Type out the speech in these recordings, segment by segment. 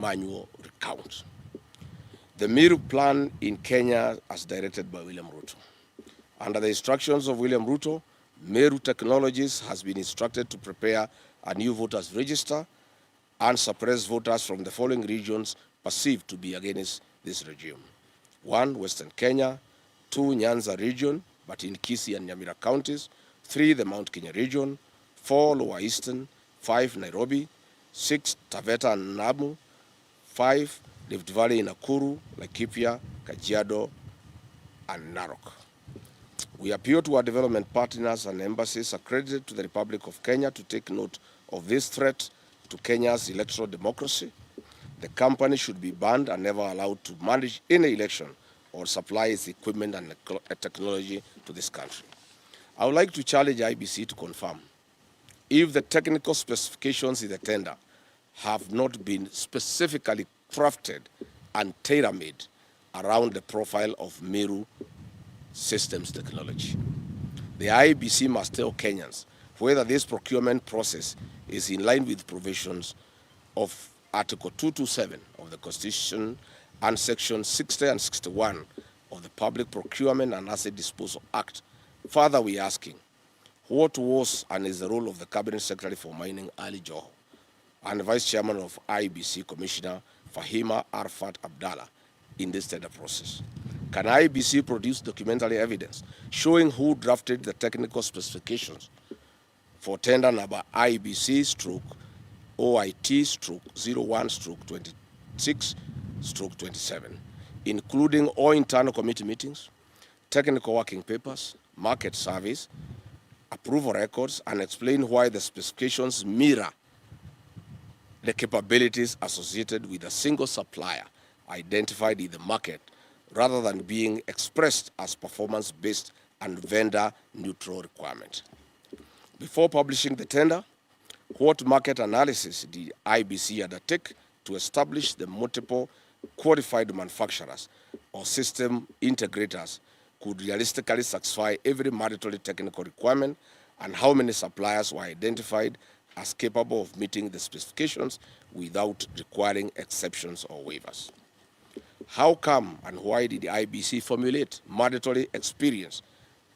manual recount. The Meru plan in Kenya as directed by William Ruto. Under the instructions of William Ruto, Meru Technologies has been instructed to prepare a new voters register and suppress voters from the following regions perceived to be against this regime. 1, Western Kenya; 2, Nyanza region, but in Kisii and Nyamira counties; 3, the Mount Kenya region; 4, Lower Eastern; 5, Nairobi; 6, Taveta and Namu; 5, Rift Valley in Nakuru, Laikipia, Kajiado, and Narok. We appeal to our development partners and embassies accredited to the Republic of Kenya to take note of this threat to Kenya's electoral democracy. The company should be banned and never allowed to manage any election or supply its equipment and technology to this country. I would like to challenge IBC to confirm if the technical specifications in the tender have not been specifically crafted and tailor-made around the profile of Meru Systems technology. The IBC must tell Kenyans whether this procurement process is in line with provisions of Article 227 of the Constitution and Section 60 and 61 of the Public Procurement and Asset Disposal Act. Further, we are asking, what was and is the role of the Cabinet Secretary for Mining, Ali Joho, and Vice Chairman of IBC Commissioner Fahima Arfat Abdallah in this tender process? Can IBC produce documentary evidence showing who drafted the technical specifications for tender number IBC/OIT/01/26/27, including all internal committee meetings, technical working papers, market surveys, approval records, and explain why the specifications mirror the capabilities associated with a single supplier identified in the market, rather than being expressed as performance-based and vendor-neutral requirement. Before publishing the tender, what market analysis did IBC undertake to establish the multiple qualified manufacturers or system integrators could realistically satisfy every mandatory technical requirement, and how many suppliers were identified as capable of meeting the specifications without requiring exceptions or waivers? How come and why did the IBC formulate mandatory experience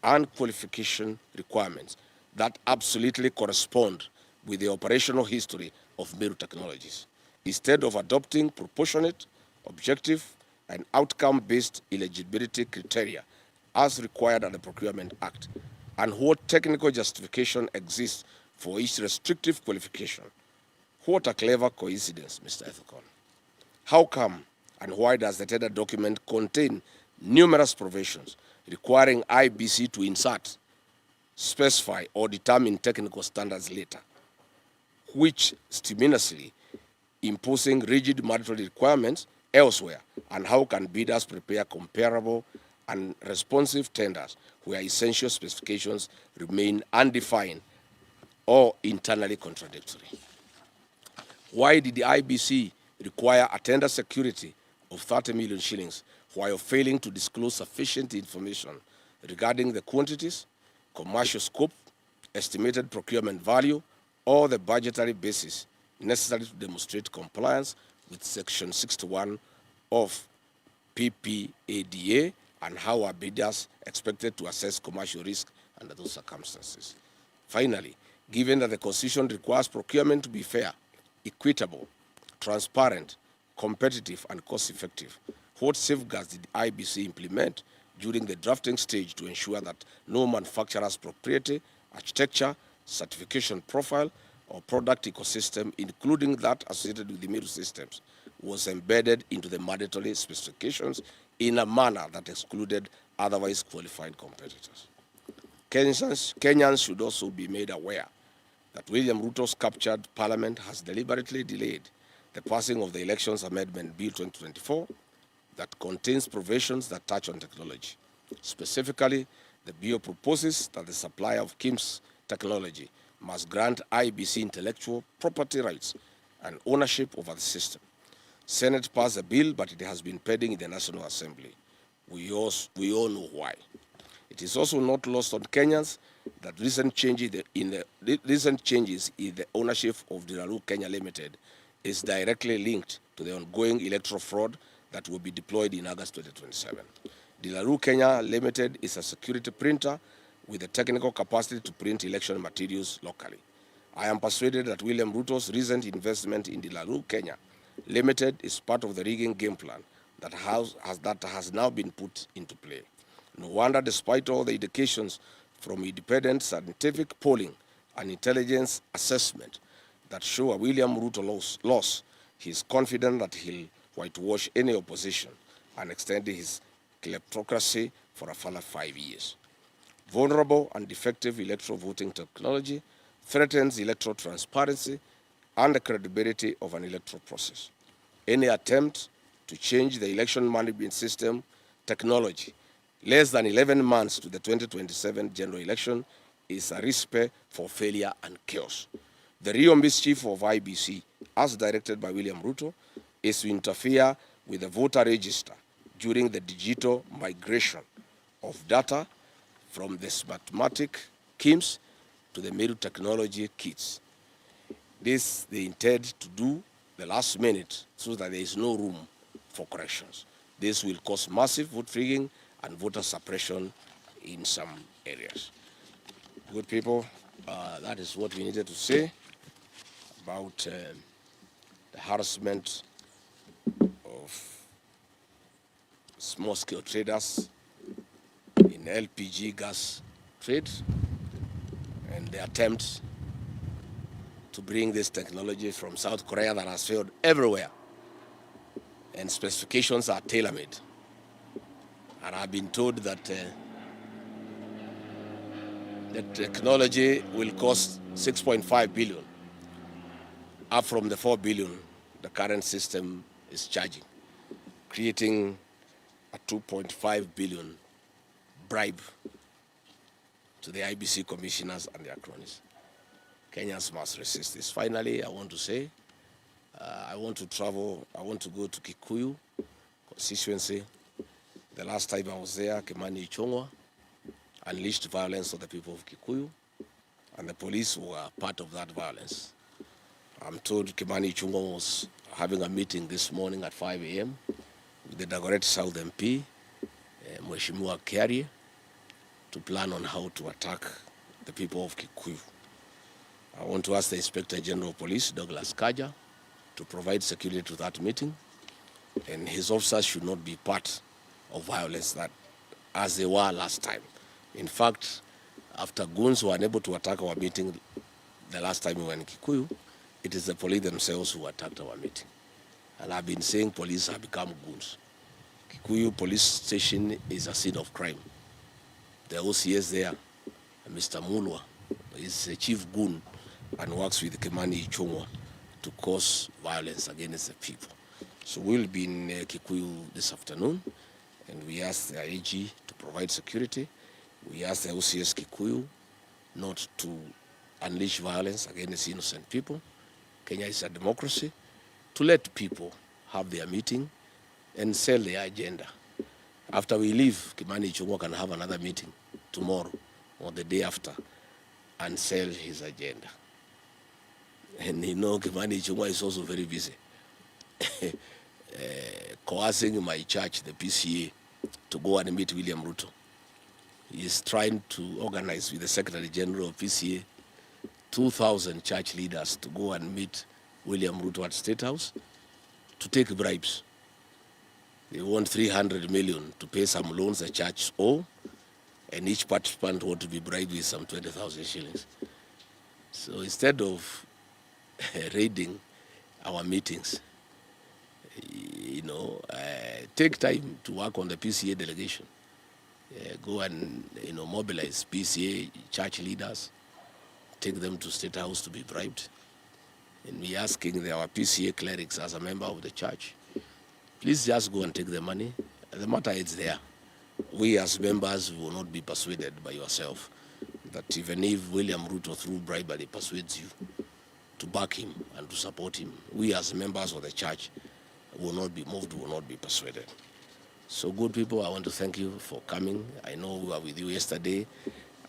and qualification requirements that absolutely correspond with the operational history of Meru Technologies, instead of adopting proportionate, objective, and outcome-based eligibility criteria as required under the Procurement Act? And what technical justification exists for each restrictive qualification? What a clever coincidence, Mr. Ethicon. How come and why does the tender document contain numerous provisions requiring IBC to insert, specify, or determine technical standards later, which stimulously imposing rigid mandatory requirements elsewhere? And how can bidders prepare comparable and responsive tenders where essential specifications remain undefined or internally contradictory? Why did the IBC require a tender security of 30 million shillings while failing to disclose sufficient information regarding the quantities, commercial scope, estimated procurement value, or the budgetary basis necessary to demonstrate compliance with Section 61 of PPADA, and how are bidders expected to assess commercial risk under those circumstances? Finally, given that the Constitution requires procurement to be fair, equitable, transparent, competitive, and cost-effective, what safeguards did IBC implement during the drafting stage to ensure that no manufacturer's proprietary, architecture, certification profile, or product ecosystem, including that associated with the Meru systems, was embedded into the mandatory specifications in a manner that excluded otherwise qualified competitors? Kenyans should also be made aware that William Ruto's captured parliament has deliberately delayed the passing of the Elections Amendment Bill 2024 that contains provisions that touch on technology. Specifically, the bill proposes that the supplier of KIMS technology must grant IBC intellectual property rights and ownership over the system. Senate passed the bill, but it has been pending in the National Assembly. We all know why. It is also not lost on Kenyans that recent changes in the ownership of Diralu Kenya Limited is directly linked to the ongoing electoral fraud that will be deployed in August 2027. LOLWE Kenya Limited is a security printer with the technical capacity to print election materials locally. I am persuaded that William Ruto's recent investment in LOLWE Kenya Limited is part of the rigging game plan that has now been put into play. No wonder, despite all the indications from independent scientific polling and intelligence assessment that show a William Ruto loss, he is confident that he'll whitewash any opposition and extend his kleptocracy for a further 5 years. Vulnerable and defective electoral voting technology threatens electoral transparency and the credibility of an electoral process. Any attempt to change the election management system technology less than 11 months to the 2027 general election is a recipe for failure and chaos. The real mischief of IBC, as directed by William Ruto, is to interfere with the voter register during the digital migration of data from the smartmatic KIMS to the middle technology kits. This they intend to do the last minute so that there is no room for corrections. This will cause massive vote rigging and voter suppression in some areas. Good people, that is what we needed to say about the harassment of small-scale traders in LPG gas trade and the attempt to bring this technology from South Korea that has failed everywhere, and specifications are tailor-made. And I've been told that the technology will cost 6.5 billion, up from the 4 billion the current system is charging, creating a 2.5 billion bribe to the IBC commissioners and their cronies. Kenyans must resist this. Finally, I want to say, I want to go to Kikuyu constituency. The last time I was there, Kimani Ichung'wah unleashed violence on the people of Kikuyu, and the police were part of that violence. I'm told Kimani Ichung'wah was having a meeting this morning at 5 a.m. with the Dagoretti South MP, Mheshimiwa Kiarie, to plan on how to attack the people of Kikuyu. I want to ask the Inspector General of Police, Douglas Kaja, to provide security to that meeting, and his officers should not be part of violence that, as they were last time. In fact, after goons were unable to attack our meeting the last time we were in Kikuyu, it is the police themselves who attacked our meeting. And I've been saying police have become goons. Kikuyu police station is a scene of crime. The OCS there, Mr. Mulwa, is a chief goon and works with Kimani Ichung'wah to cause violence against the people. So we'll be in Kikuyu this afternoon, and we ask the AG to provide security. We ask the OCS Kikuyu not to unleash violence against innocent people. Kenya is a democracy. To let people have their meeting and sell their agenda. After we leave, Kimani Ichung'wah can have another meeting tomorrow or the day after and sell his agenda. And you know, Kimani Ichung'wah is also very busy. Coercing my church, the PCA, to go and meet William Ruto. He is trying to organize with the Secretary General of PCA 2,000 church leaders to go and meet William Ruto at State House to take bribes. They want 300 million to pay some loans the church owe, and each participant want to be bribed with some 20,000 shillings. So instead of raiding our meetings, you know, take time to work on the PCA delegation. Go and, you know, mobilize PCA church leaders, take them to State House to be bribed. And we asking our PCA clerics as a member of the church, please just go and take the money. The matter is there. We as members will not be persuaded by yourself that even if William Ruto through bribery persuades you to back him and to support him, we as members of the church will not be moved, will not be persuaded. So good people, I want to thank you for coming. I know we were with you yesterday.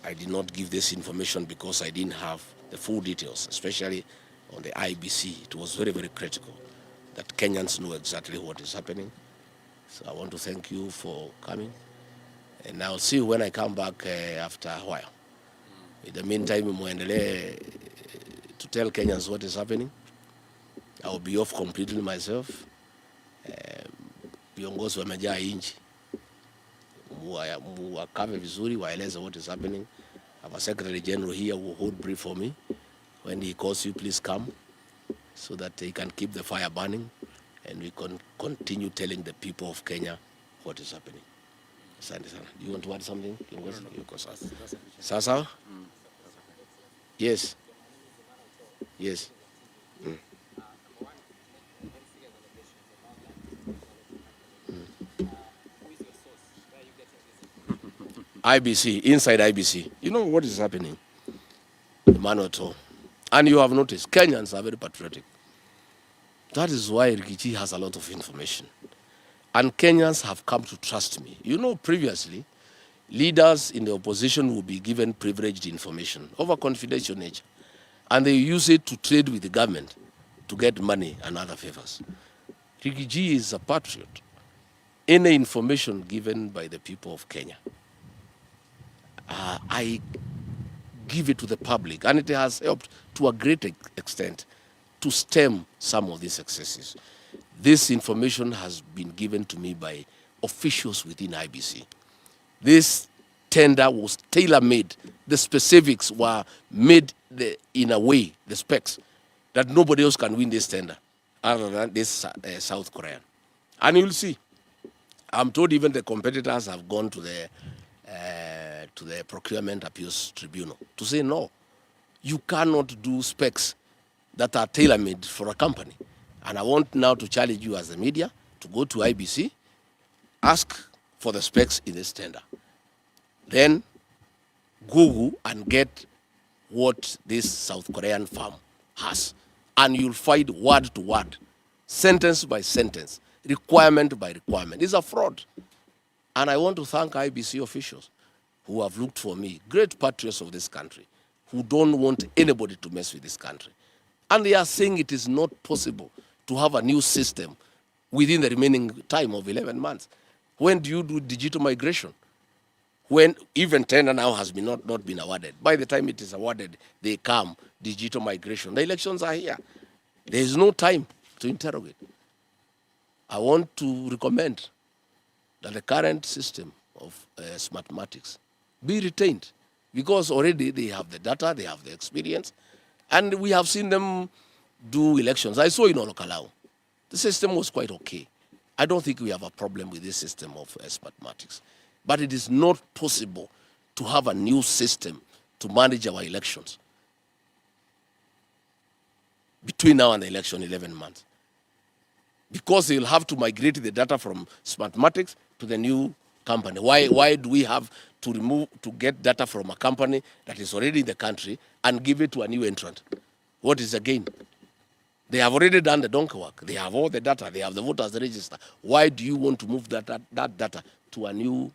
I did not give this information because I didn't have the full details, especially on the IBC. It was very, very critical that Kenyans know exactly what is happening. So I want to thank you for coming. And I'll see you when I come back after a while. In the meantime, muendelee to tell Kenyans what is happening. I'll be off completely myself. Viongozi wamejaa inchi. Wakave vizuri, waeleze what is happening. Our Secretary General here will hold brief for me. When he calls you, please come so that he can keep the fire burning and we can continue telling the people of Kenya what is happening. Asante sana. You want to add something? Sasa? Yes. Yes. IBC, inside IBC. You know what is happening? Emmanuel. And you have noticed, Kenyans are very patriotic. That is why Rigathi has a lot of information. And Kenyans have come to trust me. You know, previously, leaders in the opposition will be given privileged information over confidential nature. And they use it to trade with the government to get money and other favors. Rigathi is a patriot. Any information given by the people of Kenya, I give it to the public, and it has helped to a great extent to stem some of these excesses. This information has been given to me by officials within IBC. This tender was tailor-made. The specifics were made in a way, the specs, that nobody else can win this tender other than this South Korean. And you'll see. I'm told even the competitors have gone to the Procurement Appeals Tribunal to say, no, you cannot do specs that are tailor-made for a company. And I want now to challenge you as the media to go to IBC, ask for the specs in this tender. Then Google and get what this South Korean firm has. And you'll find word to word, sentence by sentence, requirement by requirement. It's a fraud. And I want to thank IBC officials who have looked for me, great patriots of this country, who don't want anybody to mess with this country. And they are saying it is not possible to have a new system within the remaining time of 11 months. When do you do digital migration? When even tender now has been not been awarded. By the time it is awarded, they come, digital migration. The elections are here. There is no time to interrogate. I want to recommend that the current system of smartmatics be retained, because already they have the data, they have the experience, and we have seen them do elections. I saw in Olokalao. The system was quite okay. I don't think we have a problem with this system of smartmatics. But it is not possible to have a new system to manage our elections between now and the election, 11 months. Because they'll have to migrate the data from Smartmatics to the new company. Why do we have to get data from a company that is already in the country and give it to a new entrant? What is the gain? They have already done the donkey work. They have all the data. They have the voters register. Why do you want to move that data to a new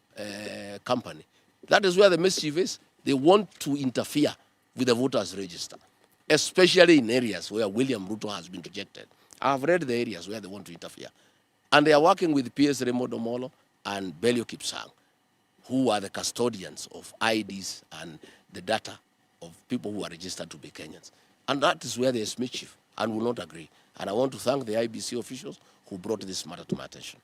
company? That is where the mischief is. They want to interfere with the voters register, especially in areas where William Ruto has been rejected. I've read the areas where they want to interfere. And they are working with PS Raymond Omolo and Belio Kipsang, who are the custodians of IDs and the data of people who are registered to be Kenyans. And that is where there is mischief, and will not agree. And I want to thank the IBC officials who brought this matter to my attention.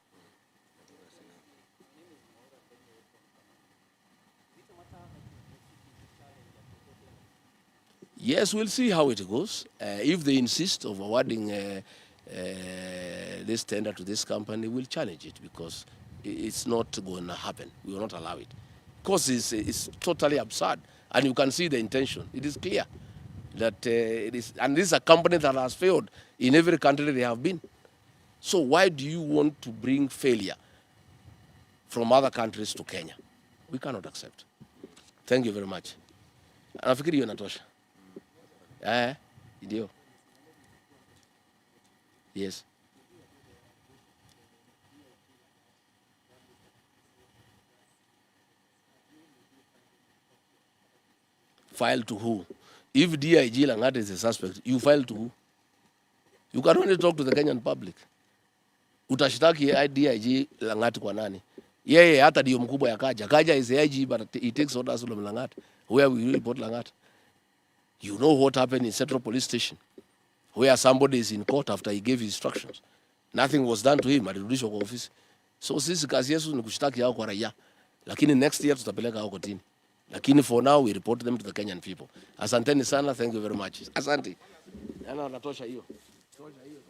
Yes, we'll see how it goes. If they insist of awarding this tender to this company, we'll challenge it, because it's not going to happen. We will not allow it. Because it's totally absurd. And you can see the intention. It is clear that it is, and this is a company that has failed in every country they have been. So why do you want to bring failure from other countries to Kenya? We cannot accept. Thank you very much. Nafikiri hiyo inatosha. Ndio. Yes. File to who? If DIG Lang'ata is a suspect, you file to who? You can only talk to the Kenyan public. Utashitaki DIG Lang'at kwa nani? Yeye hata ndio mkubwa ya Kaja. Kaja is the IG, but he takes orders from Lang'at. Where we report Lang'at? You know what happened in Central Police Station, where somebody is in court after he gave instructions. Nothing was done to him. Alirudishwa kwa ofisi. So sisi kazi yetu ni kushtaki hao kwa raia. Lakini next year tutapeleka hao kotini. Lakini for now we report them to the Kenyan people. Asanteni sana, thank you very much. Asante. Yana natosha hiyo. Tosha hiyo.